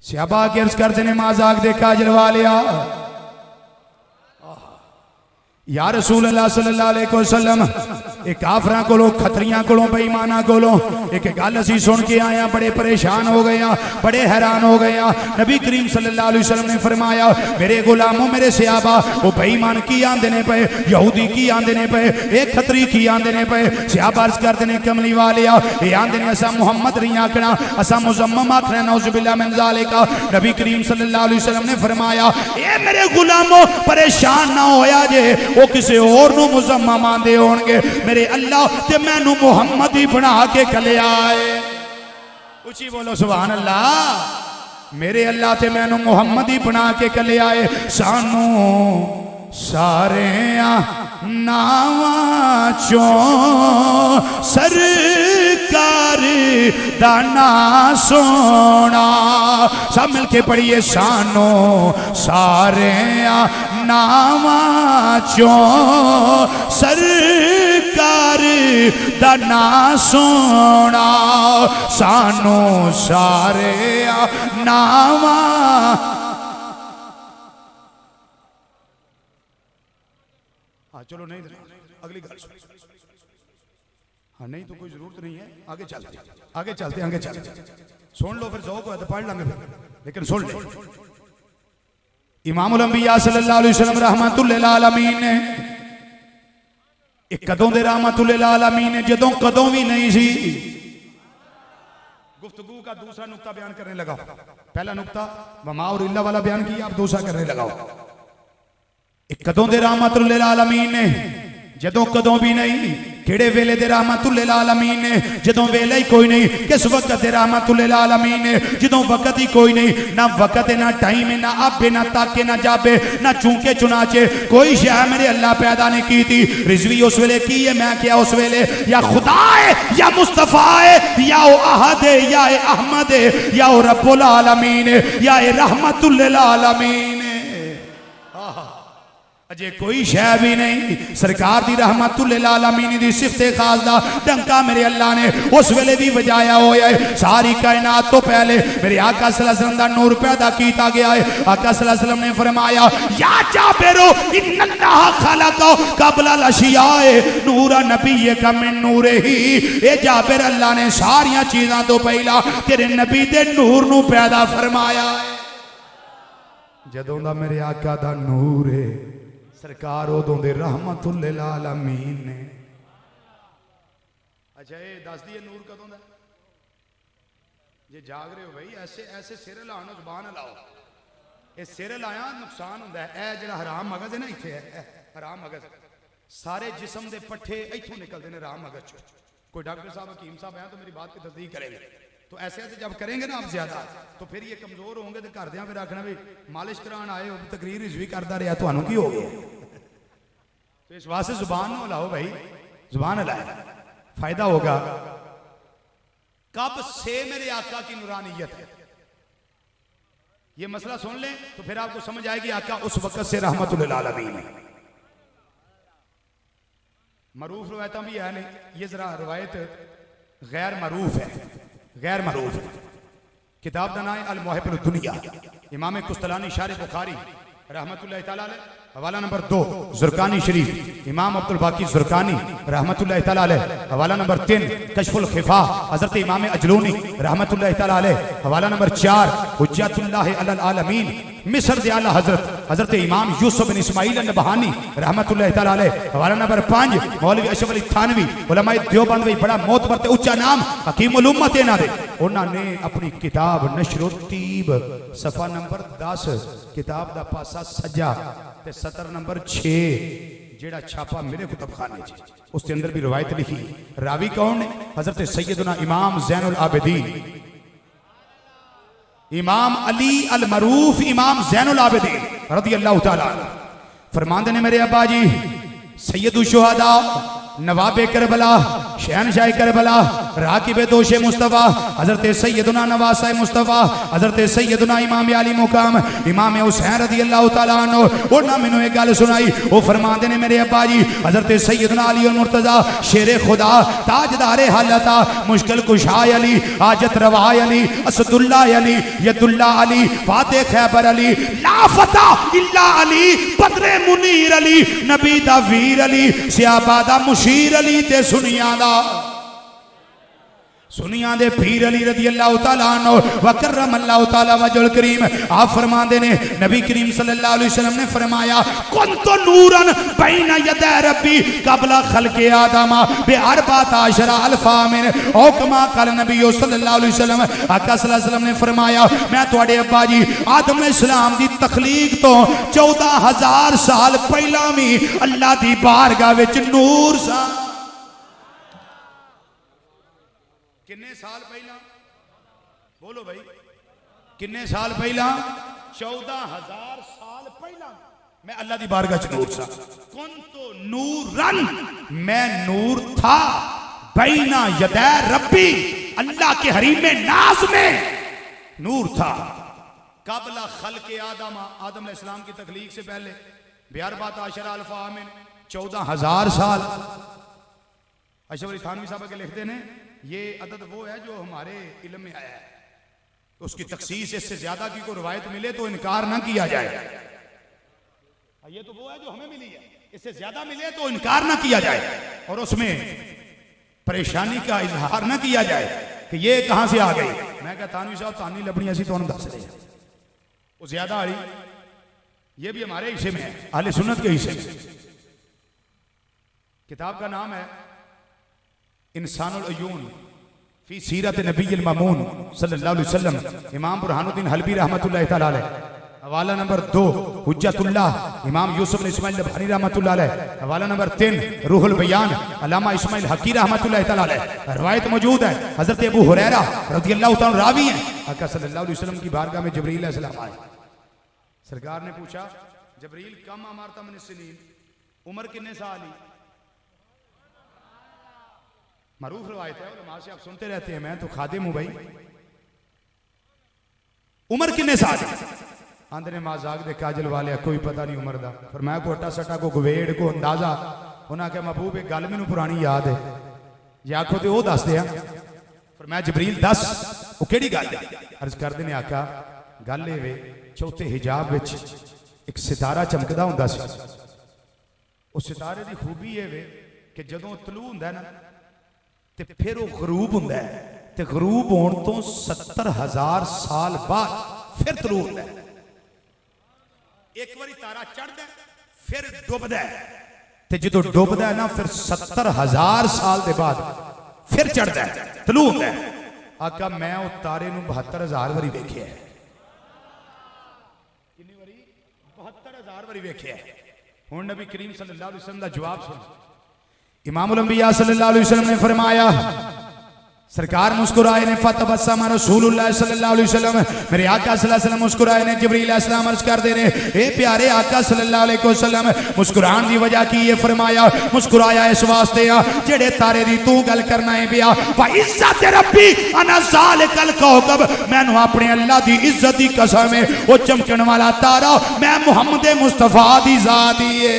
सहाबा के अर्ज करते ने माजाक देखा जलवा लिया या रसूल अल्लाह सल्लल्लाहु अलैहि वसल्लम एक काफरां कोलों खतरियां कोलों बेईमानां कोलों एक गल असीं सुन के आए बड़े परेशान हो गए बड़े हैरान हो गए। नबी करीम सल्लल्लाहु अलैहि वसल्लम ने फरमाया मेरे गुलामों मेरे सहाबा वो बेईमान की आंदे ने पे यहूदी की आंदे ने पे एक खतरी की आंदे ने पे। सहाबा अर्ज करते ने कमली वालिया ये आंदे ने असा मुहम्मद नहीं आखना असा मुजम्मम आखना नौजुबिल्लाह मिन ज़ालिका। नबी करीम सल्लल्लाहु अलैहि वसल्लम ने फरमाया ए मेरे गुलामों परेशान ना होया जे वो किसी और नू मुजम्मम आंदे होणगे मेरे अल्लाह ते मैनू मुहम्मद ही बना के कलिया है। उची बोलो सुभान अल्लाह। मेरे अल्लाह ते मैनू मुहम्मद ही बना के कलिया है। सानू सारे नावां चों सरकार दा नां सोना सब मिलके पढ़िए सानू सारे नावां चों सरकार दा नां सोना सानू सारे नावां। हाँ चलो नहीं अगली गल हाँ नहीं तो कोई जरूरत नहीं है आगे चलते आगे चलते आगे चलते सुन लो फिर ज़ौक़ है तो पढ़ लेंगे लेकिन सुन ले। इमामुल अंबिया सल्लल्लाहु अलैहि वसल्लम रहमतुल लिल आलमीन ने एक कदों दे रहमतुल लिल आलमीन ने जदों कदों भी नहीं सी गुफ्तगू का दूसरा नुक्ता बयान करने लगा। पहला नुक्ता वमा और इल्ला वाला बयान किया अब दूसरा करने लगाओ। एक कदों दे रहमतुल लिल आलमीन ने जदों कदों भी नहीं केड़े वेले दे रहमतुल लिल आलमीन ने जदों वेला ही कोई नहीं किस वक्त दे रहमतुल लिल आलमीन ने जदों वक्त ही कोई नहीं ना वक्त है ना टाइम है ना आबे ना ताके ना जाबे ना चूंके चुनाचे कोई शय मेरे अल्लाह पैदा नहीं की थी। रिजवी उस वेले की है मैं क्या उस वेले या खुदा है या मुस्तफा है या ओ अहद है या अहमद है या ओ रब्बुल आलमीन है या रहमतुल लिल आलमीन है। अजे कोई शय भी नहीं सरकार दी रहमतुल लिल आलमीन दी सिफते खास दा डंका मेरे अल्लाह ने उस वेले भी बजाया होया है। सारी कायनात तो पहले मेरे आका सल्लल्लाहु अलैहि वसल्लम दा नूर पैदा किया गया है। आका सल्लल्लाहु अलैहि वसल्लम ने फरमाया या जाबिरो इन्नल्लाह खलका कबला लशियाए नूरा नबीयका मिन नूरिही। ए जाबिर अल्लाह ने सारियां चीज़ां तो पहला तेरे नबी दे नूर नू पैदा फरमाया है। जदों दा मेरे आका दा नूर है सरकार उदों दे रहमतुल लिल आलमीन ने। अच्छा ये दस दिए नूर कदों दा जे जाग रहे हो भाई ऐसे ऐसे सिर हिलाओ जुबान हिलाओ ये सिर हिलाया नुकसान होंदा है। ए जेड़ा हराम मगज है ना इत्थे है हराम मगज सारे जिस्म दे पट्ठे इत्थों निकलते हैं हराम मगज चो। कोई डॉक्टर साहब हकीम साहब हैं तो मेरी बात की तस्दीक करेंगे तो ऐसे ऐसे जब करेंगे ना आप ज्यादा तो फिर ये कमजोर होंगे तो घर दिया फिर आखना भी मालिश कराने आए हो तकरीर भी करता रहा तो की हो गया। तो इस वास्ते जुबान ना हिलाओ भाई जुबान हिलाए फायदा होगा। कब से मेरे आका की नूरानियत है ये मसला सुन लें तो फिर आपको समझ आएगी आका उस वक्त से रहमतुल लिल आलमीन है। मरूफ रवायत भी है नहीं ये जरा रवायत गैर मरूफ है गैर मरूफ किताब का नाम है अल मुहिब्बुद दुनिया इमाम कुस्तलानी शारिह बुखारी रहमतुल्लाह तआला अलैह हवाला नंबर 2 ज़ुरकानी शरीफ इमाम अब्दुल बाकी ज़ुरकानी रहमतुल्लाह तआला अलैह हवाला नंबर 3 कश्फुल खिफा हजरत इमाम अजलूनी रहमतुल्लाह तआला अलैह हवाला नंबर 4 हुज्जतुल्लाह अलल आलमीन मिस्र दे आला हजरत इमाम यूसुफ बिन इस्माइल नबहानी रहमतुल्लाह तआला अलैह हवाला नंबर 5 मौलवी अशरफ अली थानवी उलमाए देवबंद में बड़ा मोतबर ते ऊंचा नाम हकीमुल उम्मत इन्हां दे उन्होंने अपनी किताब नशरुत्तीब सफा नंबर 10 किताब दा पासा सजा ते सतर नंबर 6 जेड़ा छापा मेरे कुतुबखाने उसके अंदर भी रवायत लिखी। रावी कौन है हजरत सैयदना इमाम ज़ैनुल आबिदीन इमाम अली अल मरूफ इमाम ज़ैनुल आबिदीन रज़ियल्लाहु तआला फरमाते ने मेरे अब्बा जी सैयदुश शुहदा नवाबे करबला शहनशाह करबला राकिब दोशे मुस्तफ़ा हजरत सैयदना नवासा मुस्तफ़ा हजरत सैयदना इमाम अली मुकाम इमाम हुसैन रज़ी अल्लाह तआला अन्हु उन्होंने मैनू एक गल सुनाई। वो फरमाते ने मेरे अब्बा जी हजरत सैयदना अली और मुर्तज़ा शेरे खुदा ताजदारे हालता मुश्किल कुशा अली हाजत रवा अली असदुल्ला अली यदुल्ला अली फाते खैबर अली ला फता इल्ला अली बदरे मुनीर अली नबी दा वीर अली सियाबा दा मुशीर अली ते सुनिया दा सुनिया दे पीर अली रज़ी अल्लाह तआला अन्हु व करम अल्लाह तआला वजहुल करीम। आप फरमाते ने नबी करीम सल्लल्लाहु अलैहि वसल्लम ने फरमाया कुन्तु नूरन बैन यदै रब्बी क़ब्ल खल्क़ि आदम बि अरबात अशरा अल्फा मिन औ कमा क़ाल नबी सल्लल्लाहु अलैहि वसल्लम। आका सल्लल्लाहु अलैहि वसल्लम ने फरमाया मैं तुहाडे अब्बा जी आदम अलैहिस्सलाम दी तखलीक तो 14000 साल पहला भी अल्लाह दी बारगाह विच नूर सा। किन्ने साल पहला बोलो भाई किन्ने साल पहला 14000 साल पहला मैं अल्लाह दी बारगाह च नूर सा। कुन्तु नूरन मैं नूर था बैना यदै रब्बी अल्लाह के हरीमे नाज में नूर था। क़ब्ल खल्क़ि आदम आदम अलैहिस्सलाम की तख्लीक से पहले बिअरबात अशरा अल्फा मिन 14000 साल। अशरफ अली थानवी साहब के लिखते हैं ये अदद वो है जो हमारे इल्म में आया है, उसकी तखसीस इससे ज्यादा की कोई रवायत मिले तो इनकार ना किया जाए। ये तो वो है जो हमें मिली है, इससे ज्यादा मिले तो इनकार ना किया जाए और उसमें परेशानी का इजहार ना किया जाए कि ये कहां से आ गई। मैं क्या थानवी साहब तानी लबनी ऐसी तो दस रहे वो ज्यादा आ रही, ये भी हमारे हिस्से में है, अहले सुन्नत के हिस्से में। किताब का नाम है इंसानुल अयून फी सीरत नबील मामून सल्लल्लाहु अलैहि वसल्लम, इमाम बुरहानुद्दीन हलबी रहमतुल्लाह तआला अलैह। हवाला नंबर 2 हुज्जतुल्लाह इमाम यूसुफ इस्माइल नबहानी रहमतुल्लाह अलैह। हवाला नंबर 3 रूहुल बयान अल्लामा इस्माइल हकी रहमतुल्लाह तआला अलैह। रवायत मौजूद है हजरत अबू हुरैरा रज़ियल्लाहु तआला रावी हैं आका सल्लल्लाहु अलैहि वसल्लम की बारगाह में जिब्रील अलैहिस्सलाम आए। सरकार ने पूछा जिब्रील कम अमारता मिन सिनीन, उम्र कितने साल ही? मरूफ रवायत है उलमा से, आप सुनते रहते हैं, मैं तो खादिम हूं भाई। उम्र कितने साल? आंदे ने माजाक दे काजल वाले कोई पता नहीं उम्र दा, पर मैं कोटा सटा को गवेड़ को अंदाजा उन्हें क्या महबूब एक गल मैनू पुरानी याद है जे आखो तो वह दस दिया, पर मैं जबरील दस वो केड़ी गल है? अर्ज करते ने आका गल ये वे चौथे हिजाब विच एक सितारा चमकदा हुंदा सी। उस सितारे की खूबी ये वे कि जदों तलू हुंदा ना ते फिर वो गरूब हुंदा है, ते गरूब होने तो 70,000 साल बाद फिर तलू हुंदा है। एक बारी तारा चढ़दा फिर डुबदा है, ते जदों डुबदा है ना फिर 70,000 साल के बाद फिर चढ़दा है, तलू हुंदा है। आका मैं उस तारे नूं 72,000 वारी वेखिया है। कितनी वारी? 72,000 वारी वेखिया है। हुण नबी करीम सल्लल्लाहु अलैहि वसल्लम दा जवाब सुन। इमामुल अंबिया सल्लल्लाहु अलैहि वसल्लम ने फरमाया, सरकार मुस्कुराए ने फतबस्सम रसूलुल्लाह सल्लल्लाहु अलैहि वसल्लम, मेरे आका सल्लल्लाहु अलैहि वसल्लम मुस्कुराए ने। जिब्रील अलैहिस्सलाम अर्ज कर दे ने ए प्यारे आका सल्लल्लाहु अलैहि वसल्लम मुस्कुरान की वजह की ये फरमाया मुस्कुराया इस वास्ते आ जेड़े तारे दी तू गल करना है पिया व इज्जत रब्बी अना ज़ालिकल कौकब, मैनू अपने अल्लाह दी इज्जत दी कसम है वो चमकण वाला तारा मैं मुहम्मद मुस्तफा दी जात ही है।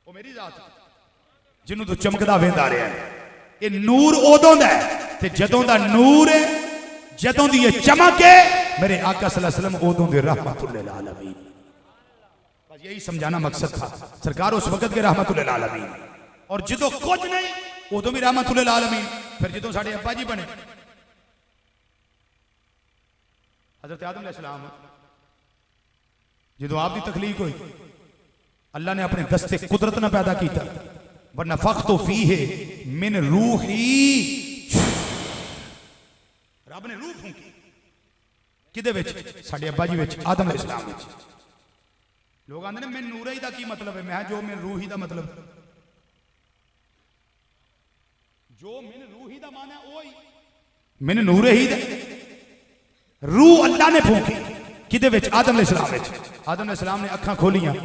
वो मेरी जात जिन्हों तू चमकदा वेंदा रहा है। ये नूर उदों दा है ते जदों दा नूर है, जदों दी ये चमक है मेरे आका सल्लल्लाहु अलैहि वसल्लम उदों दे रहमतुल लिल आलमीन। बस यही समझाना मकसद था। सरकार उस वक्त के रहमतुल लिल आलमीन और जदों कुछ नहीं उदों भी रहमतुल लिल आलमीन। फिर जदों साडे अब्बा जी बने हजरत आदम अलैहिस्सलाम, जदों आप दी तखलीक हुई अल्लाह ने अपने दस्ते कुदरत ना पैदा किया, वनफ़ख़्तु फ़ीहि मिन रूही, रब ने रूह फूंकी किदे विच? साडे अब्बा जी विच आदम अलैहिस्सलाम विच। लोग आंदे ने मैं नूर ही दा की मतलब है? मैं जो मैं रूही दा मतलब जो मिन रूही दा माना ओ ही मिन नूर ही दा रूह अल्लाह ने फूंकी किदे विच? आदम अलैहिस्सलाम विच। आदम अलैहिस्सलाम ने अखां खोलियां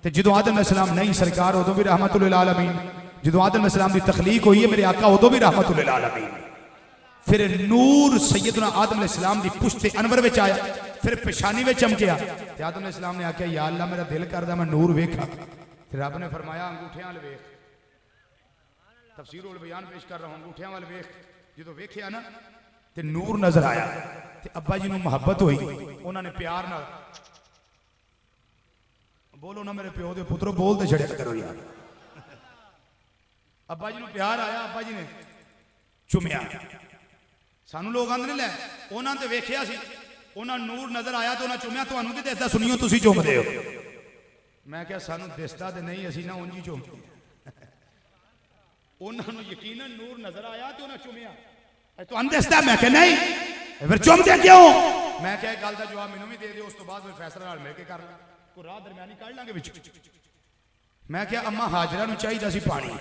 ते जदों आदम अलैहिस्सलाम नहीं सरकार उदों भी रहमतुल लिल आलमीन जो आदम अलैहिस्सलाम की तखलीक हुई है मेरे आका उदों भी रहमतुल आलमीन। फिर नूर सैयदना आदम अलैहिस्सलाम की पुश्त अनवर विच आया, फिर पेशानी में चमकिया। तो आदम अलैहिस्सलाम ने आख्या या अल्लाह मेरा दिल करदा मैं नूर वेखा। फिर रब ने फरमाया अंगूठियां वाल वेख, तफसीर उल बयान पेश कर रहा हूं, अंगूठियां वाल वेख। जो वेखिया ना ते नूर नजर आया, ते अब्बा जी नूं मुहब्बत हुई, उन्होंने प्यार नाल बोलो ना मेरे प्यो दे पुत्रो बोल ते छड़िया करो यार। अब्बा जी नूं प्यार आया, अब्बा जी ने चुमिया। सानू लोग आंदे ने लै उन्होंने तो वेखिया सी, उन्होंने नूर नजर आया तो उन्होंने चुमिया, तुहानू की दसदा सुनियो तुसीं चुमदे हो। मैं क्या सानू दिसदा ते नहीं, असीं ना उंज ही चुमदे। उन्होंने यकीनन नूर नजर आया तो उन्होंने चुमिया, तुहानू दिसदा? मैं क्या नहीं, फिर चुमदे क्यों? मैं क्या गल का जवाब मैनू भी दे दिओ, उस तो बाद फिर फैसला नाल मिल के कर ला, कोई राह दरम्यानी कढ लांगे विच। मैं क्या अम्मा हाजरा नूं चाहिदा सी पानी,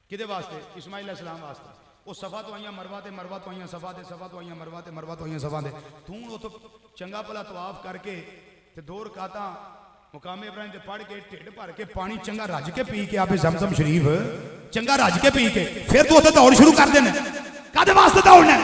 किहदे वास्ते? इस्माइल अलैहिस्सलाम वास्ते। वो सफा तो आईयां मरवा ते, मरवा तो आईयां सफा ते, सफा तो आईयां मरवा ते, मरवा तो आईयां सफा ते। तू उतो चंगा भला तवाफ करके ते 2 रकातां मुकामे इब्राहिम ते पढ़ के ढिड भर के पानी चंगा रज के पी के आपे ज़मज़म शरीफ चंगा रज के पी के फिर तू उते दौड़ शुरू कर देना। कादे वास्ते दौड़ना?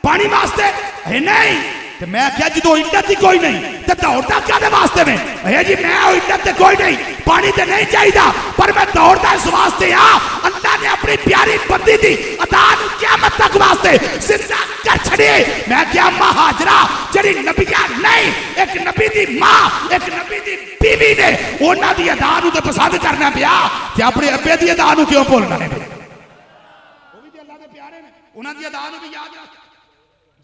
पानी वास्ते है नहीं। ते मैं क्या जो इज्जत ही कोई नहीं तो दौड़ता क्या वास्ते में है जी? मैं इज्जत ते कोई नहीं, पानी ते नहीं चाहिए, पर मैं दौड़ता इस वास्ते हाँ अल्लाह ने अपनी प्यारी बंदी दी अता क़यामत तक वास्ते जिंदा कर छड़ी। मैं क्या मां हाजरा जड़ी नबिया नहीं, एक नबी दी मां, एक नबी दी बीवी ने उन्हां दी अदा नूं ते पसंद करना पिया ते अपने अब्बे दी अदा नूं क्यों भुलना है? वो भी ते अल्लाह दे प्यारे ने, उन्हां दी अदा नूं भी याद रख।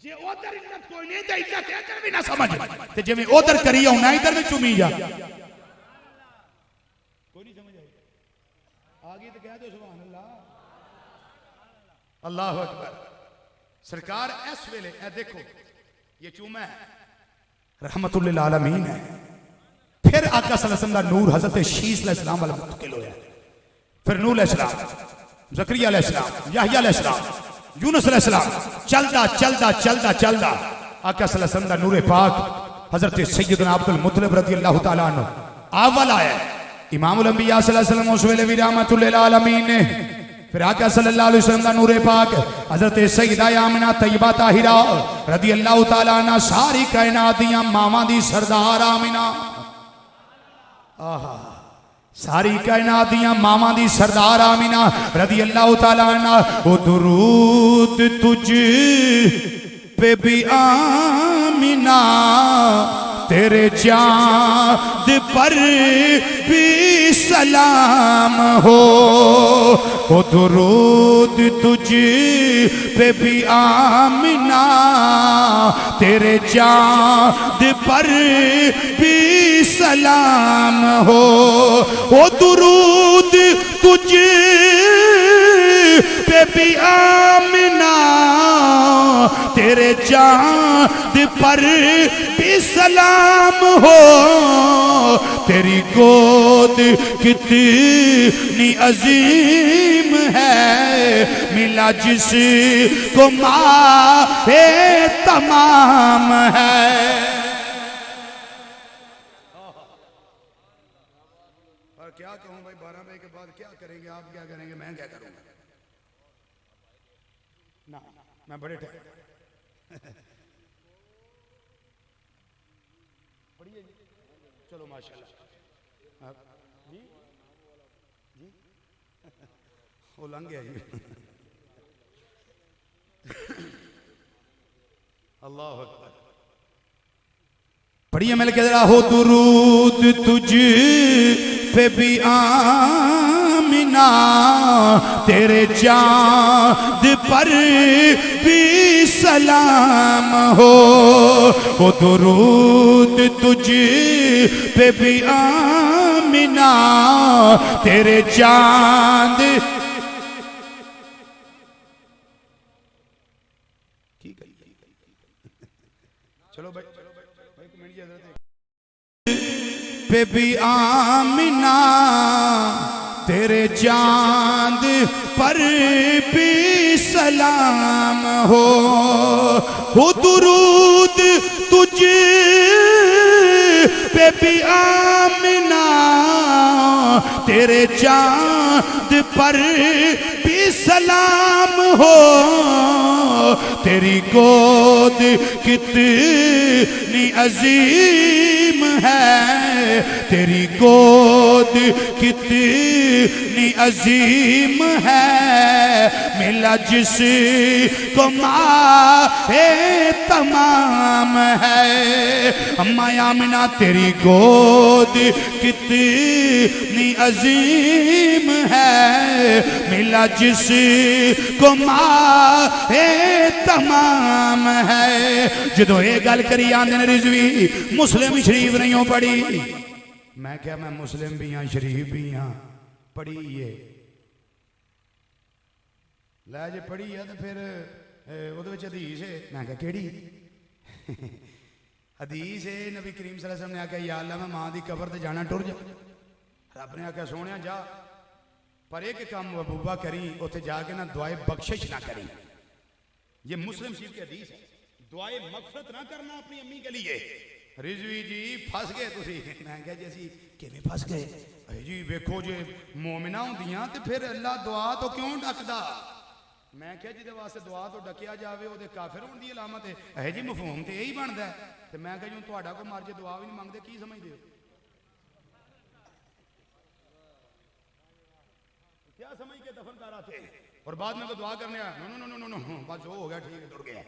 जे उधर इज्जत कोई नहीं तो इज्जत इधर भी ना समझ, ते जिवें उधर करी होना इधर भी चुमी जा। कोई नहीं समझ आई? आ गई तो कह दो सुभान अल्लाह, अल्लाहु अकबर। सरकार इस वेले ए देखो ये चूमा है रहमतुल लिल आलमीन है। फिर आका सल्लल्लाहु अलैहि वसल्लम दा नूर हजरत शीस अलैहिस्सलाम वाला मुंतकिल होया। फिर नूह अलैहिस्सलाम, ज़करिया अलैहिस्सलाम, याहया अलैहिस्सलाम, यूनुस अलैहिस्सलाम, चलदा चलदा चलदा चलदा आका सल्लल्लाहु अलैहि वसल्लम दा नूरे पाक हजरत सैयदना अब्दुल मुत्तलिब रज़ियल्लाहु तआला अन्हु अव्वल आया। इमामुल अंबिया सल्लल्लाहु अलैहि वसल्लम उस वेले भी रहमतुल लिल आलमीन ने। फिर आका सल्लल्लाहु अलैहि वसल्लम दा नूरे पाक हजरत सैयदा आमिना तैयबा ताहिरा रज़ियल्लाहु तआला अन्हा सारी कायनात दियां मावां दी सरदार आमिना, आहा सारी कायनात दियां मावां दी सरदार आमिना रज़ियल्लाहु तआला अन्हा। ओ दुरूद तुझ पे भी आमिना, तेरे चाँद पर भी सलाम हो। ओ दुरूद तुझ पे भी आमिना, तेरे चाँद पर भी सलाम हो। ओ दुरूद तुझ पे भी आमिना, तेरे चाँद पर भी सलाम हो। तेरी गोद कितनी अजीम है, मिला जिसको माहे तमाम है। और क्या कहूँ भाई, 12 बजे के बाद क्या करेंगे आप, क्या करेंगे, मैं क्या करूँगा ना, मैं बड़े चलो माशाल्लाह जी जी वो लंघ गया जी। अल्लाह अकबर। पढ़िए मिल के जरा। हो दुरूद तुझ पे भी आमिना, तेरे चाँद पर भी सलाम हो। हो दुरूद तुझ पे भी आमिना, तेरे चाँद चलो भाई पे भी आमिना, तेरे चाँद पर भी सलाम हो। हो दुरूद तुझ पे भी आमिना, तेरे चांद पर भी सलाम हो, तेरी गोद कितनी अजीम है, तेरी गोद कितनी अजीम है, मिला जिसको माहे तमाम है। अम्मा आमिना तेरी गोद कितनी अजीम है, मिला जिसको माहे तमाम है। जो ये गल करी आंदे ने रिजवी मुस्लिम शरीफ नहीं हो पढ़ी, मैं क्या मैं मुस्लिम भी हाँ शरीफ भी हाँ, पढ़ी है लै जे पढ़ी है तो फिर हदीस है, मैं क्या केड़ी हदीस है नबी करीम सल्लल्लाहु अलैहि वसल्लम ने आख्या या अल्लाह मैं मां की कबर ते जाना टुर जा, रब ने आख्या सोने जा पर एक काम महबूबा करी उत्थे जाके ना दुआए बख्शिश ना करी। ये मुस्लिम शरीफ की हदीस है, दुआए मगफरत ना करना अपनी अम्मी के लिए। रिजवी जी फस गए तुसी, मैं क्या जी असी किवें फस गए जी, वेखो जे मोमिना होंदियां ते फिर अल्लाह दुआ तो क्यों डकदा, मैं क्या जिहदे वास्ते दुआ तो डकिया जावे ओहदे काफिर होने की अलामत है जी, मफहूम तो यही बनता है। तो मैं क्या जी तुहाडा कोई मर जे दुआ भी नहीं मंगदे की समझदे हो, क्या समझ के दफन कर आते और बाद में दुआ करने आया, no no no no no बस जो हो गया ठीक है टुट गया,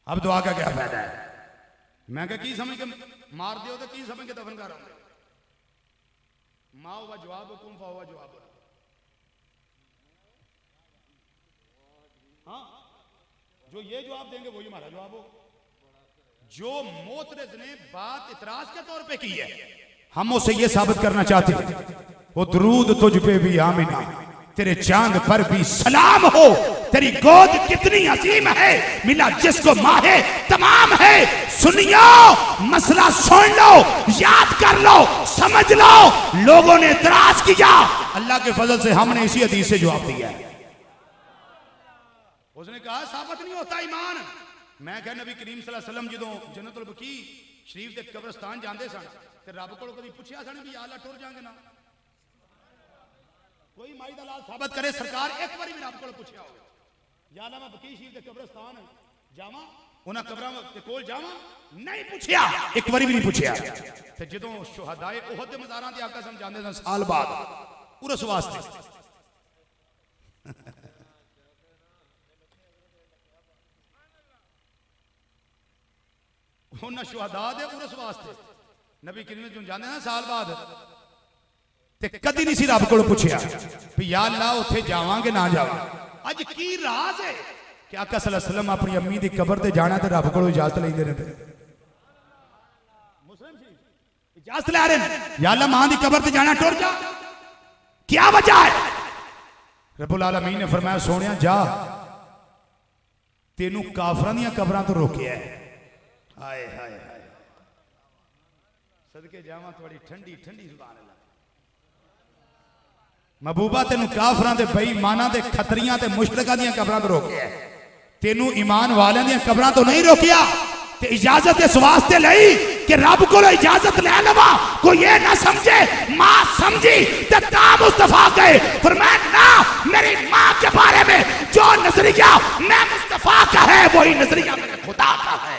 अब दुआ का क्या फायदा है। मैं क्या की समझ के मार दियो तो की समझ के दफन कर आते, माँ हुआ जवाब कुम फा हुआ जवाब। हाँ जो ये जवाब देंगे वही हमारा जवाब हो। जो मोतरज ने बात इतराज के तौर पे की है, हम उसे ये साबित करना चाहते हैं वो दरूद तुझ पे भी आमिना, तेरे चांद पर भी सलाम हो, तेरी गोद कितनी अजीम है, मिला जिसको माहे तमाम है। सुनियो मसला सुन लो, याद कर लो, समझ लो। लोगों ने इतराज किया, अल्लाह के फजल से हमने इसी हदीस से जवाब दिया है। उसने कहा साबित नहीं होता ईमान। मैं क्या नबी करीम सल्लल्लाहु अलैहि वसल्लम जो जन्नतुल बकी शरीफ के कब्रस्तान जाते सन ते रब को कभी पूछा सन भी अल्लाह टुर जाएंगे ना, कोई माई दा लाल साबित करे सरकार एक बार भी रब को पूछा हो या अल्लाह मैं बकी शरीफ के कब्रस्तान जावां उन्हां कब्रां दे कोल जावां, नहीं पूछया, एक बार भी नहीं पूछया। ते जदों शुहदाए उहद दे मज़ारां ते आका समझांदे सन साल बाद उरस वास्ते उन्हें शुहदा दे उरस वास्ते नबी करीम जो जाने ना साल बाद ते कदी नहीं सी रब को पूछया भी या अल्लाह उत्थे जावांगे ना जावां। अज की राज है कि आका सल्लल्लाहु अलैहि वसल्लम अपनी अम्मी दी कबर ते जाना ते रब को इजाजत लेंदे ने, मुस्लिम जी इजाजत ले रहे हैं या अल्लाह मां दी कबर ते जाना टुर जा, क्या वजह है। रब्बुल आलमीन ने फरमाया सोनिया जा, तेनू काफरां दी कबरां तो रोकिया है। हाय हाय हाय सदके जावां थोड़ी ठंडी ठंडी जुबान अल्लाह महबूबा, तेनू काफरां दे बेईमानां दे खतरियां ते मुशरिकां दी कबरां तो रोकिया है, तेनू ईमान वालियां दी कबरां तो नहीं रोकिया। ते इजाजत इस वास्ते लई कि रब को इजाजत ले लवा, कोई ये ना समझे मां समझी ते ता मुस्तफा गए। फरमाया ना, मेरी मां के बारे में जो नजरिया मैं मुस्तफा का है वही नजरिया मेरे खुदा का है।